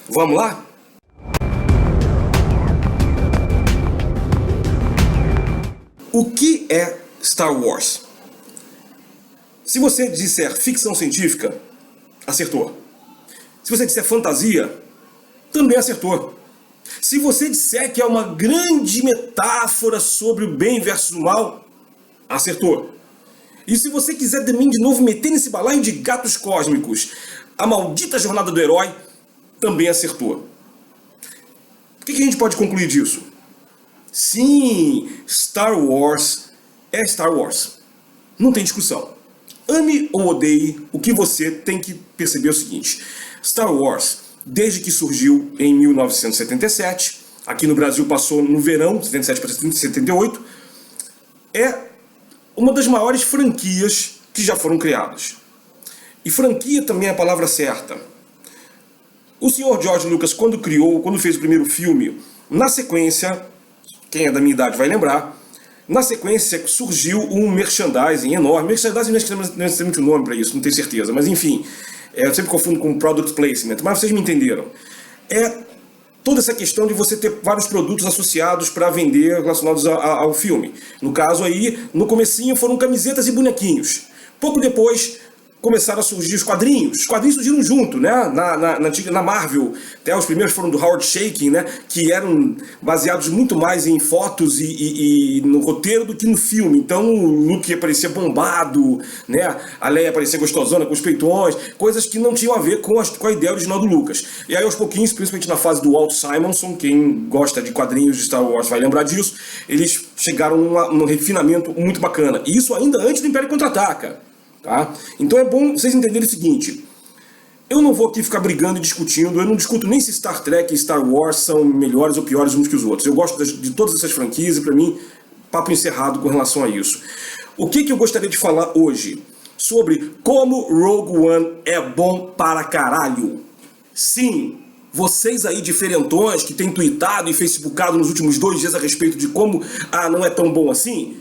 Vamos lá? O que é Star Wars? Se você disser ficção científica, acertou. Se você disser fantasia, também acertou. Se você disser que é uma grande metáfora sobre o bem versus o mal, acertou. E se você quiser também de novo meter nesse balaio de gatos cósmicos a maldita jornada do herói, também acertou. O que a gente pode concluir disso? Sim, Star Wars é Star Wars. Não tem discussão. Ame ou odeie, o que você tem que perceber é o seguinte. Star Wars, desde que surgiu em 1977, aqui no Brasil passou no verão, 77 para 78, é uma das maiores franquias que já foram criadas. E franquia também é a palavra certa. O senhor George Lucas, quando fez o primeiro filme, na sequência, quem é da minha idade vai lembrar, na sequência surgiu um merchandising enorme. Merchandising não tem muito nome para isso, não tenho certeza, mas enfim, eu sempre confundo com product placement, mas vocês me entenderam. É toda essa questão de você ter vários produtos associados para vender relacionados ao filme. No caso aí, no comecinho foram camisetas e bonequinhos. Pouco depois começaram a surgir os quadrinhos. Os quadrinhos surgiram junto, né? Na Marvel. Até os primeiros foram do Howard Chaykin, né? Que eram baseados muito mais em fotos e no roteiro do que no filme. Então o Luke aparecia bombado, né? A Leia aparecia gostosona com os peitões, coisas que não tinham a ver com a ideia original do Lucas. E aí aos pouquinhos, principalmente na fase do Walt Simonson, quem gosta de quadrinhos de Star Wars vai lembrar disso, eles chegaram num refinamento muito bacana. E isso ainda antes do Império Contra-Ataca. Tá? Então é bom vocês entenderem o seguinte: eu não vou aqui ficar brigando e discutindo, eu não discuto nem se Star Trek e Star Wars são melhores ou piores uns que os outros. Eu gosto de todas essas franquias e para mim, papo encerrado com relação a isso. O que eu gostaria de falar hoje? Sobre como Rogue One é bom para caralho. Sim, vocês aí diferentões que têm tweetado e facebookado nos últimos 2 dias a respeito de como não é tão bom assim,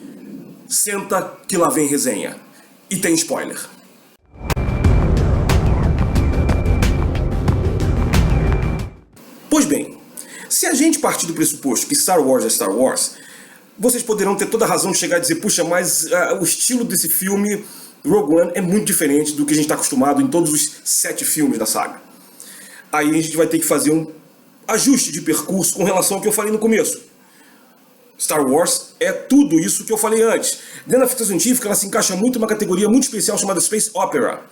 senta que lá vem resenha. E tem spoiler. Pois bem, se a gente partir do pressuposto que Star Wars é Star Wars, vocês poderão ter toda a razão de chegar e dizer, puxa, mas o estilo desse filme, Rogue One, é muito diferente do que a gente está acostumado em todos os 7 filmes da saga. Aí a gente vai ter que fazer um ajuste de percurso com relação ao que eu falei no começo. Star Wars é tudo isso que eu falei antes. Dentro da ficção científica, ela se encaixa muito numa categoria muito especial chamada Space Opera,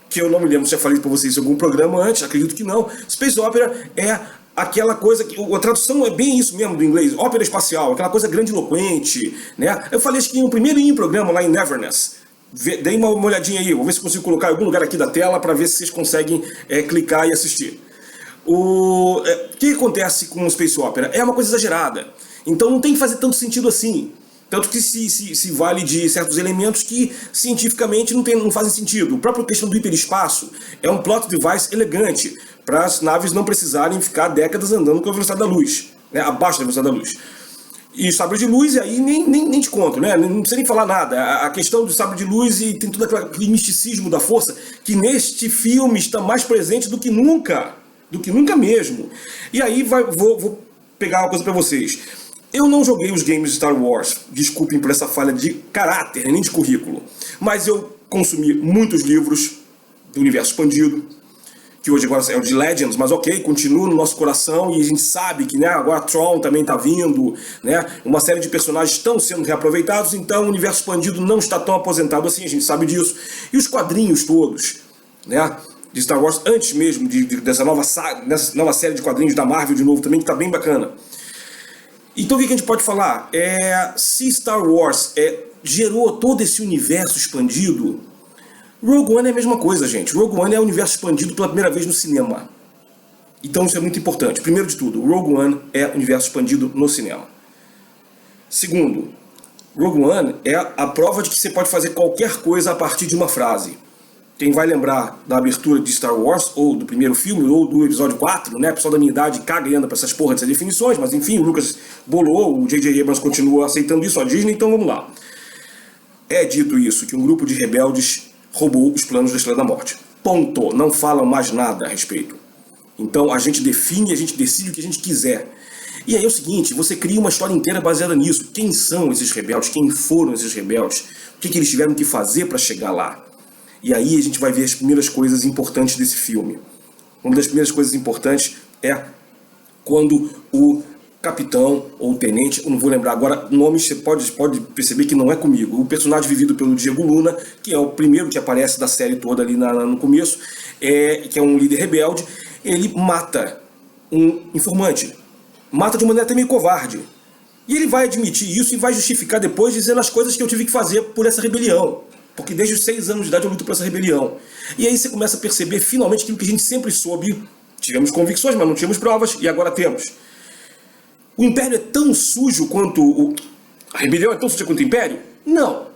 que eu não me lembro se já falei para vocês em algum programa antes, acredito que não. Space Opera é aquela coisa que a tradução é bem isso mesmo do inglês, ópera espacial, aquela coisa grandiloquente, né? Eu falei acho que no primeiro programa lá em Neverness. Dei uma olhadinha aí, vou ver se consigo colocar em algum lugar aqui da tela para ver se vocês conseguem clicar e assistir. O que acontece com o Space Opera? É uma coisa exagerada. Então não tem que fazer tanto sentido assim. Tanto que se vale de certos elementos que cientificamente não fazem sentido. A própria questão do hiperespaço é um plot device elegante para as naves não precisarem ficar décadas andando com a velocidade da luz, né, abaixo da velocidade da luz. E sabre de luz, aí nem te conto, né? Não precisa nem falar nada. A questão do sabre de luz e tem todo aquele misticismo da força que neste filme está mais presente do que nunca mesmo. E aí vou pegar uma coisa para vocês. Eu não joguei os games de Star Wars, desculpem por essa falha de caráter, nem de currículo, mas eu consumi muitos livros do universo expandido, que hoje agora é o de Legends, mas ok, continua no nosso coração e a gente sabe que, né, agora Tron também está vindo, né, uma série de personagens estão sendo reaproveitados, então o universo expandido não está tão aposentado assim, a gente sabe disso. E os quadrinhos todos, né, de Star Wars, antes mesmo dessa nova série de quadrinhos da Marvel de novo também, que está bem bacana. Então o que a gente pode falar? Se Star Wars gerou todo esse universo expandido, Rogue One é a mesma coisa, gente. Rogue One é o universo expandido pela primeira vez no cinema. Então isso é muito importante. Primeiro de tudo, Rogue One é o universo expandido no cinema. Segundo, Rogue One é a prova de que você pode fazer qualquer coisa a partir de uma frase. Quem vai lembrar da abertura de Star Wars, ou do primeiro filme, ou do episódio 4, né? O pessoal da minha idade caga e anda pra essas porras dessas definições, mas enfim, o Lucas bolou, o J.J. Abrams continua aceitando isso, a Disney, então vamos lá. É dito isso, que um grupo de rebeldes roubou os planos da Estrela da Morte. Ponto. Não falam mais nada a respeito. Então a gente define, a gente decide o que a gente quiser. E aí é o seguinte, você cria uma história inteira baseada nisso. Quem são esses rebeldes? Quem foram esses rebeldes? O que eles tiveram que fazer para chegar lá? E aí a gente vai ver as primeiras coisas importantes desse filme. Uma das primeiras coisas importantes é quando o capitão ou o tenente, eu não vou lembrar agora o nome, você pode perceber que não é comigo. O personagem vivido pelo Diego Luna, que é o primeiro que aparece da série toda ali no começo, que é um líder rebelde, ele mata um informante. Mata de maneira até meio covarde. E ele vai admitir isso e vai justificar depois dizendo as coisas que eu tive que fazer por essa rebelião. Porque desde os 6 anos de idade eu luto por essa rebelião. E aí você começa a perceber finalmente aquilo que a gente sempre soube. Tivemos convicções, mas não tínhamos provas, e agora temos. O Império é tão sujo quanto... A rebelião é tão suja quanto o Império? Não.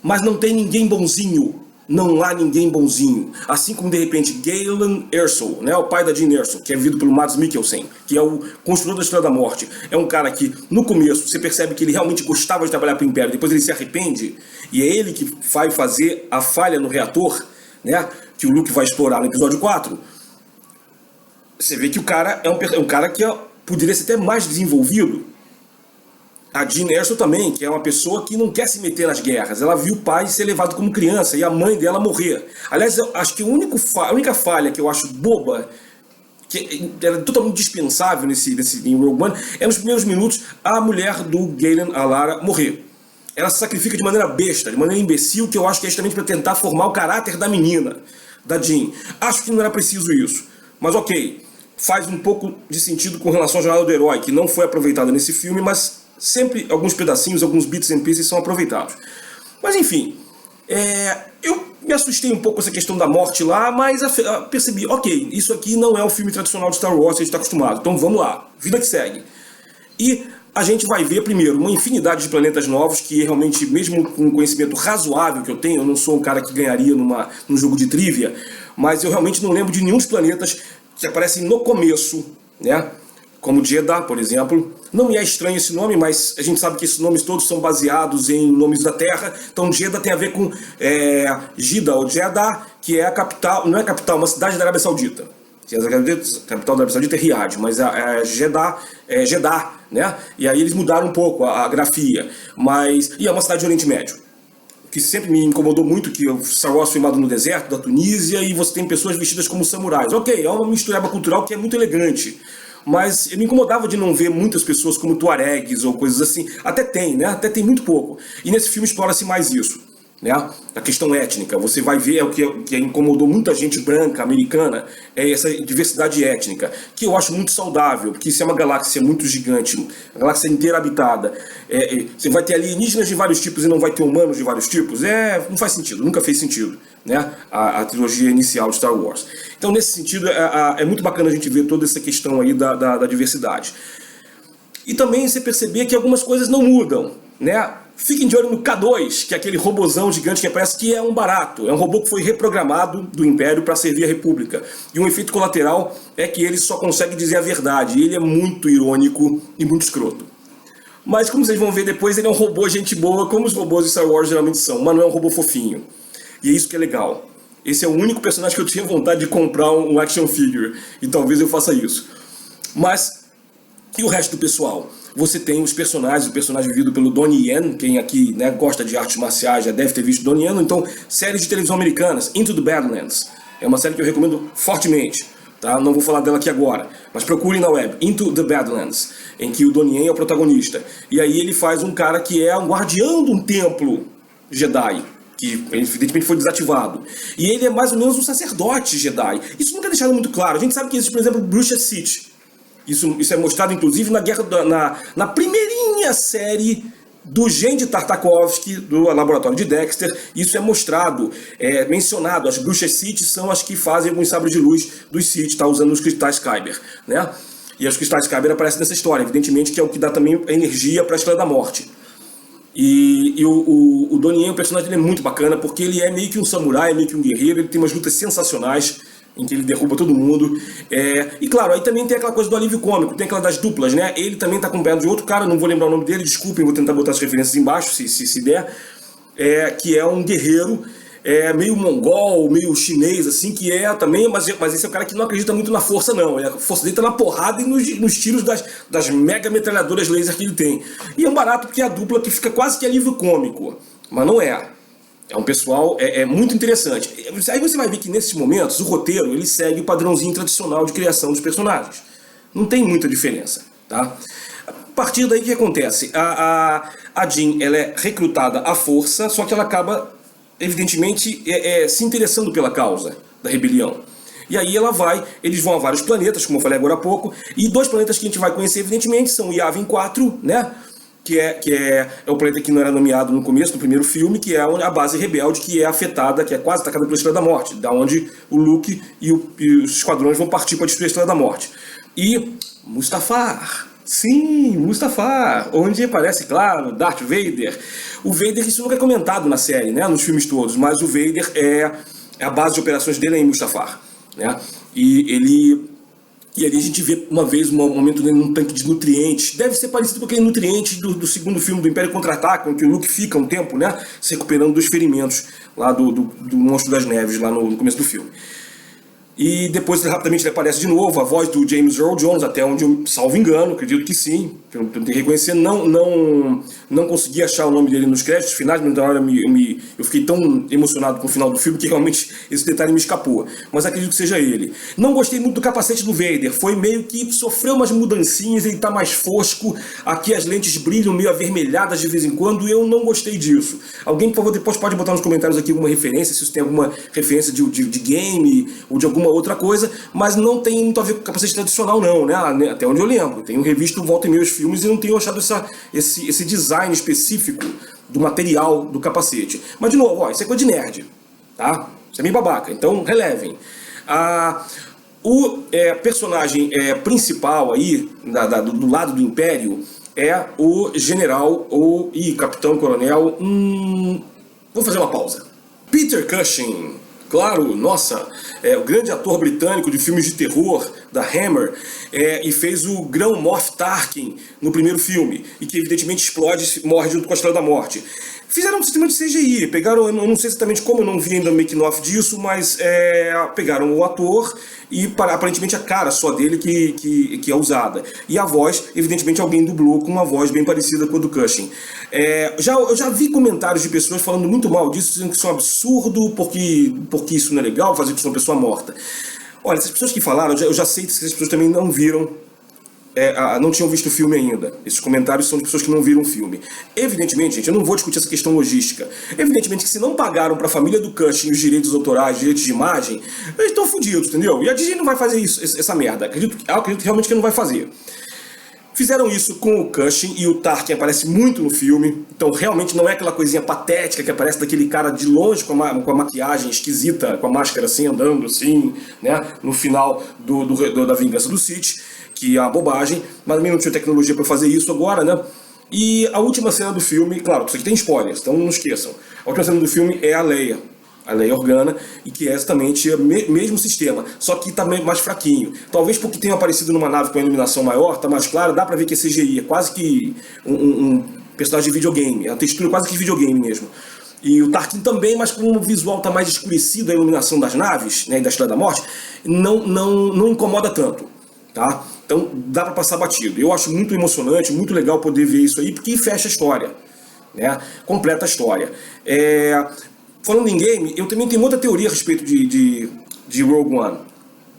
Mas não tem ninguém bonzinho. Não há ninguém bonzinho. Assim como, de repente, Galen Erso, né, o pai da Jean Erso, que é vivido pelo Mads Mikkelsen, que é o construtor da Estrela da Morte. É um cara que, no começo, você percebe que ele realmente gostava de trabalhar para o Império, depois ele se arrepende, e é ele que vai fazer a falha no reator, né, que o Luke vai explorar no episódio 4. Você vê que o cara é um cara que poderia ser até mais desenvolvido. A Jean Erso também, que é uma pessoa que não quer se meter nas guerras. Ela viu o pai ser levado como criança e a mãe dela morrer. Aliás, eu acho que a única falha que eu acho boba, que era totalmente dispensável em Rogue One, é nos primeiros minutos a mulher do Galen, a Lara, morrer. Ela se sacrifica de maneira besta, de maneira imbecil, que eu acho que é justamente para tentar formar o caráter da menina, da Jean. Acho que não era preciso isso. Mas ok, faz um pouco de sentido com relação à jornada do herói, que não foi aproveitada nesse filme, mas sempre alguns pedacinhos, alguns bits and pieces são aproveitados. Mas enfim, eu me assustei um pouco com essa questão da morte lá, mas percebi, ok, isso aqui não é um filme tradicional de Star Wars, a gente está acostumado, então vamos lá, vida que segue. E a gente vai ver primeiro uma infinidade de planetas novos, que realmente, mesmo com o conhecimento razoável que eu tenho, eu não sou um cara que ganharia num jogo de trivia, mas eu realmente não lembro de nenhum dos planetas que aparecem no começo, né? Como Jeddah, por exemplo. Não me é estranho esse nome, mas a gente sabe que esses nomes todos são baseados em nomes da Terra. Então Jeddah tem a ver com Jeddah, ou Jeddah, que é a capital, não é a capital, uma cidade da Arábia Saudita. A capital da Arábia Saudita é Riad, mas Jeddah é Jeddah, né? E aí eles mudaram um pouco a grafia. E é uma cidade do Oriente Médio, que sempre me incomodou muito, que o Star Wars foi filmado no deserto da Tunísia e você tem pessoas vestidas como samurais. Ok, é uma mistureba cultural que é muito elegante. Mas eu me incomodava de não ver muitas pessoas como tuaregs ou coisas assim. Até tem, né? Até tem muito pouco. E nesse filme explora-se mais isso, né? A questão étnica. Você vai ver o que incomodou muita gente branca, americana, é essa diversidade étnica, que eu acho muito saudável, porque isso é uma galáxia muito gigante, uma galáxia inteira habitada. Você vai ter alienígenas de vários tipos e não vai ter humanos de vários tipos? Não faz sentido, nunca fez sentido, né? A trilogia inicial de Star Wars. Então, nesse sentido, é muito bacana a gente ver toda essa questão aí da diversidade. E também você perceber que algumas coisas não mudam, né? Fiquem de olho no K2, que é aquele robozão gigante que parece que é um barato. É um robô que foi reprogramado do Império para servir a República. E um efeito colateral é que ele só consegue dizer a verdade. E ele é muito irônico e muito escroto. Mas como vocês vão ver depois, ele é um robô gente boa, como os robôs de Star Wars geralmente são. Mas não é um robô fofinho. E é isso que é legal. Esse é o único personagem que eu tinha vontade de comprar um action figure. E talvez eu faça isso. Mas, e o resto do pessoal? Você tem os personagens, o personagem vivido pelo Donnie Yen, quem aqui, né, gosta de artes marciais já deve ter visto Donnie Yen, então séries de televisão americanas, Into the Badlands, é uma série que eu recomendo fortemente, tá? Não vou falar dela aqui agora, mas procurem na web, Into the Badlands, em que o Donnie Yen é o protagonista, e aí ele faz um cara que é um guardião de um templo Jedi, que evidentemente foi desativado, e ele é mais ou menos um sacerdote Jedi. Isso nunca é deixado muito claro. A gente sabe que existe, por exemplo, Bruxa Sith. Isso é mostrado, inclusive, na primeirinha série do Genndy Tartakovsky, do Laboratório de Dexter. Isso é mostrado, mencionado. As bruxas Sith são as que fazem alguns sabres de luz dos Sith, tá usando os cristais Kyber, né? E os cristais Kyber aparecem nessa história, evidentemente, que é o que dá também a energia para a Estrela da Morte. E o Donnie Yen, o personagem dele é muito bacana, porque ele é meio que um samurai, meio que um guerreiro, ele tem umas lutas sensacionais, em que ele derruba todo mundo. E claro, aí também tem aquela coisa do alívio cômico, tem aquela das duplas, né? Ele também tá acompanhado de outro cara, não vou lembrar o nome dele, desculpem, vou tentar botar as referências embaixo, se der, que é um guerreiro meio mongol, meio chinês, assim, que é também, mas esse é o cara que não acredita muito na força, não. A força dele tá na porrada e nos tiros das mega metralhadoras laser que ele tem. E é um barato porque é a dupla que fica quase que alívio cômico, mas não é. É um pessoal, muito interessante. Aí você vai ver que nesses momentos o roteiro ele segue o padrãozinho tradicional de criação dos personagens. Não tem muita diferença, tá? A partir daí o que acontece? A Jean, ela é recrutada à força, só que ela acaba, evidentemente, se interessando pela causa da rebelião. E aí eles vão a vários planetas, como eu falei agora há pouco, e 2 planetas que a gente vai conhecer, evidentemente, são o Yavin 4, né? Que é o planeta que não era nomeado no começo do primeiro filme, que é a base rebelde que é afetada, que é quase atacada pela Estrela da Morte, da onde o Luke e os esquadrões vão partir para destruir a Estrela da Morte. E Mustafar, sim, Mustafar, onde aparece, claro, Darth Vader. O Vader, isso nunca é comentado na série, né, nos filmes todos, mas o Vader a base de operações dele é em Mustafar, né, e ali a gente vê uma vez um momento dele num tanque de nutrientes. Deve ser parecido com aquele nutrientes do segundo filme do Império Contra-Ataca, em que o Luke fica um tempo, né, se recuperando dos ferimentos lá do Monstro das Neves, lá no começo do filme. E depois rapidamente ele aparece de novo, a voz do James Earl Jones, até onde eu salvo engano, acredito que sim, eu tenho que reconhecer, não consegui achar o nome dele nos créditos finais, mas na hora eu fiquei tão emocionado com o final do filme que realmente esse detalhe me escapou, mas acredito que seja ele. Não gostei muito do capacete do Vader, foi meio que sofreu umas mudancinhas, ele tá mais fosco, aqui as lentes brilham meio avermelhadas de vez em quando, e eu não gostei disso. Alguém, por favor, depois pode botar nos comentários aqui alguma referência, se isso tem alguma referência de game ou de alguma outra coisa, mas não tem muito a ver com o capacete tradicional não, né? Até onde eu lembro. Tenho revisto volta e meia os filmes e não tenho achado esse design específico do material do capacete. Mas de novo, isso é coisa de nerd, tá? Isso é meio babaca, então relevem. O personagem principal aí, do lado do Império, é o general ou capitão, coronel, vou fazer uma pausa. Peter Cushing. Claro, nossa, o grande ator britânico de filmes de terror da Hammer, e fez o Grão Moff Tarkin no primeiro filme, e que evidentemente explode e morre junto com a Estrela da Morte. Fizeram um sistema de CGI, pegaram, eu não sei exatamente como, eu não vi ainda o making of disso, mas pegaram o ator e aparentemente a cara só dele que é usada. E a voz, evidentemente alguém dublou com uma voz bem parecida com a do Cushing. Eu já vi comentários de pessoas falando muito mal disso, dizendo que isso é um absurdo, porque isso não é legal, fazer isso com uma pessoa morta. Olha, essas pessoas que falaram, eu já sei que essas pessoas também não viram, não tinham visto o filme ainda. Esses comentários são de pessoas que não viram o filme. Evidentemente, gente, eu não vou discutir essa questão logística. Evidentemente que se não pagaram para a família do Cushing os direitos autorais, direitos de imagem, eles estão fodidos, entendeu? E a Disney não vai fazer isso, essa merda. Acredito realmente que não vai fazer. Fizeram isso com o Cushing e o Tarkin aparece muito no filme, então realmente não é aquela coisinha patética que aparece daquele cara de longe com a maquiagem esquisita, com a máscara assim, andando assim, né, no final da Vingança do Sith, que é uma bobagem, mas também não tinha tecnologia para fazer isso agora, né? E a última cena do filme, claro, isso aqui tem spoilers, então não esqueçam, a última cena do filme é a Leia Organa, e que é exatamente o mesmo sistema, só que tá mais fraquinho. Talvez porque tenha aparecido numa nave com a iluminação maior, tá mais claro, dá pra ver que é CGI, é quase que um personagem de videogame, a textura é quase que de videogame mesmo. E o Tarkin também, mas como o visual tá mais escurecido, a iluminação das naves, né, e da Estrela da Morte, não incomoda tanto, tá? Então dá pra passar batido. Eu acho muito emocionante, muito legal poder ver isso aí, porque fecha a história, né? Completa a história. Falando em game, eu também tenho outra teoria a respeito de Rogue One.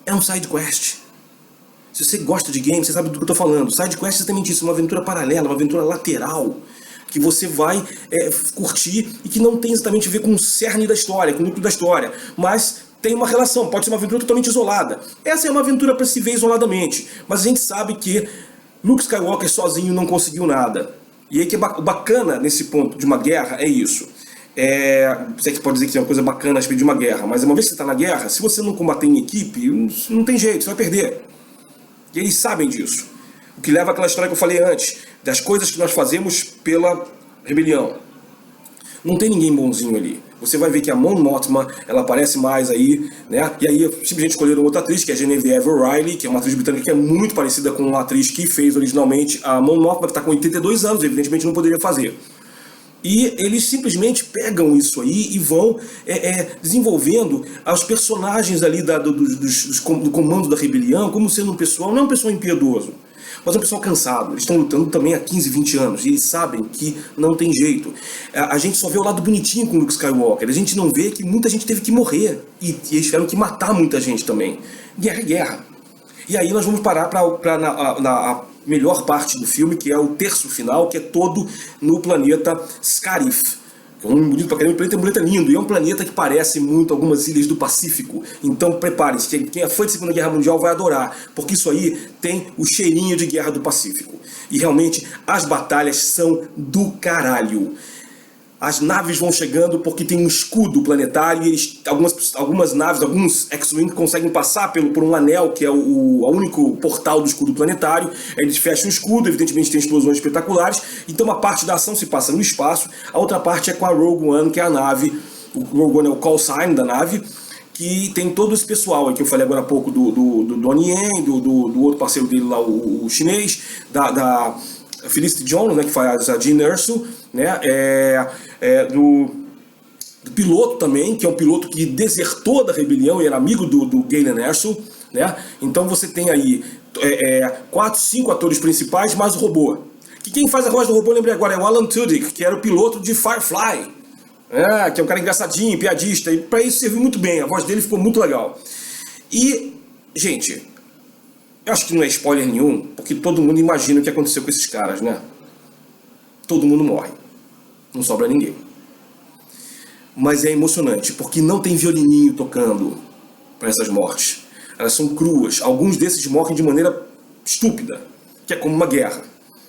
É um side quest. Se você gosta de game, você sabe do que eu estou falando. Side quest é exatamente isso, uma aventura paralela, uma aventura lateral, que você vai curtir e que não tem exatamente a ver com o cerne da história, com o núcleo da história, mas tem uma relação, pode ser uma aventura totalmente isolada. Essa é uma aventura para se ver isoladamente, mas a gente sabe que Luke Skywalker sozinho não conseguiu nada. E aí que o bacana nesse ponto de uma guerra é isso. Você que pode dizer que é uma coisa bacana a respeito de uma guerra, mas uma vez que você está na guerra, se você não combater em equipe, não tem jeito, você vai perder. E eles sabem disso. O que leva àquela história que eu falei antes, das coisas que nós fazemos pela rebelião. Não tem ninguém bonzinho ali. Você vai ver que a Mon Mothma, ela aparece mais aí, né? E aí simplesmente escolheram outra atriz, que é a Genevieve O'Reilly, que é uma atriz britânica que é muito parecida com a atriz que fez originalmente a Mon Mothma, que está com 82 anos, evidentemente não poderia fazer. E eles simplesmente pegam isso aí e vão desenvolvendo os personagens ali do comando da rebelião como sendo um pessoal, não um pessoal impiedoso, mas um pessoal cansado. Eles estão lutando também há 15, 20 anos e eles sabem que não tem jeito. A gente só vê o lado bonitinho com o Luke Skywalker, a gente não vê que muita gente teve que morrer e eles tiveram que matar muita gente também. Guerra é guerra. E aí nós vamos parar na melhor parte do filme, que é o terço final, que é todo no planeta Scarif. É um bonito pra caramba, o planeta é um planeta lindo, e é um planeta que parece muito algumas ilhas do Pacífico. Então prepare-se, quem é fã de Segunda Guerra Mundial vai adorar, porque isso aí tem o cheirinho de Guerra do Pacífico. E realmente as batalhas são do caralho. As naves vão chegando porque tem um escudo planetário e algumas naves, alguns X-Wing conseguem passar por um anel, que é o único portal do escudo planetário. Eles fecham o escudo, evidentemente tem explosões espetaculares. Então uma parte da ação se passa no espaço, a outra parte é com a Rogue One, que é a nave. O Rogue One é o call sign da nave, que tem todo esse pessoal aí que eu falei agora há pouco, do Donnie Yen, do outro parceiro dele lá, o chinês, da Felicity Jones, né, que faz a Jyn Erso, né, do piloto também, que é um piloto que desertou da rebelião e era amigo do Galen Erso, né? Então você tem aí 4, 5 atores principais, mais o robô. Que quem faz a voz do robô, lembrei agora, é o Alan Tudyk, que era o piloto de Firefly, que é um cara engraçadinho, piadista, e para isso serviu muito bem, a voz dele ficou muito legal. E, gente, eu acho que não é spoiler nenhum, porque todo mundo imagina o que aconteceu com esses caras, né? Todo mundo morre. Não sobra ninguém. Mas é emocionante, porque não tem violininho tocando para essas mortes. Elas são cruas. Alguns desses morrem de maneira estúpida, que é como uma guerra.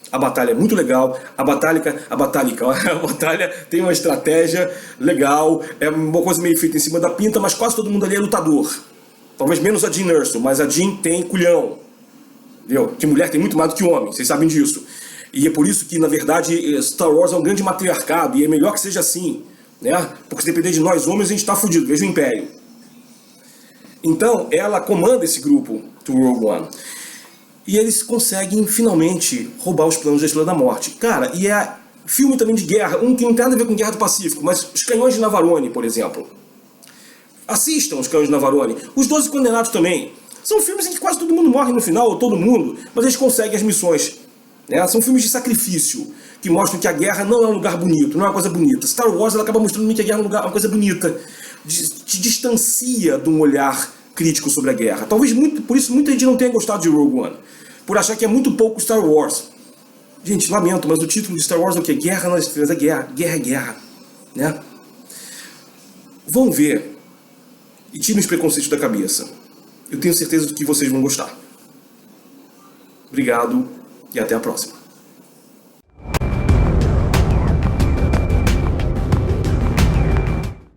A batalha é muito legal, a batalha tem uma estratégia legal, é uma coisa meio feita em cima da pinta, mas quase todo mundo ali é lutador. Talvez menos a Jyn Erso, mas a Jyn tem culhão. Entendeu? Que mulher tem muito mais do que homem, vocês sabem disso. E é por isso que, na verdade, Star Wars é um grande matriarcado, e é melhor que seja assim, né? Porque se depender de nós homens, a gente está fudido, veja o Império. Então, ela comanda esse grupo do Rogue One. E eles conseguem, finalmente, roubar os planos da Estrela da Morte. Cara, e é filme também de guerra, um que não tem nada a ver com Guerra do Pacífico, mas os Canhões de Navarone, por exemplo. Assistam os Canhões de Navarone. Os 12 Condenados também. São filmes em que quase todo mundo morre no final, ou todo mundo, mas eles conseguem as missões. Né? São filmes de sacrifício, que mostram que a guerra não é um lugar bonito, não é uma coisa bonita. Star Wars ela acaba mostrando que a guerra é uma coisa bonita, te distancia de um olhar crítico sobre a guerra. Talvez por isso muita gente não tenha gostado de Rogue One, por achar que é muito pouco Star Wars. Gente, lamento, mas o título de Star Wars é o quê? Guerra nas Estrelas, é guerra, guerra é guerra. Né? Vão ver e tirem os preconceitos da cabeça. Eu tenho certeza de que vocês vão gostar. Obrigado e até a próxima.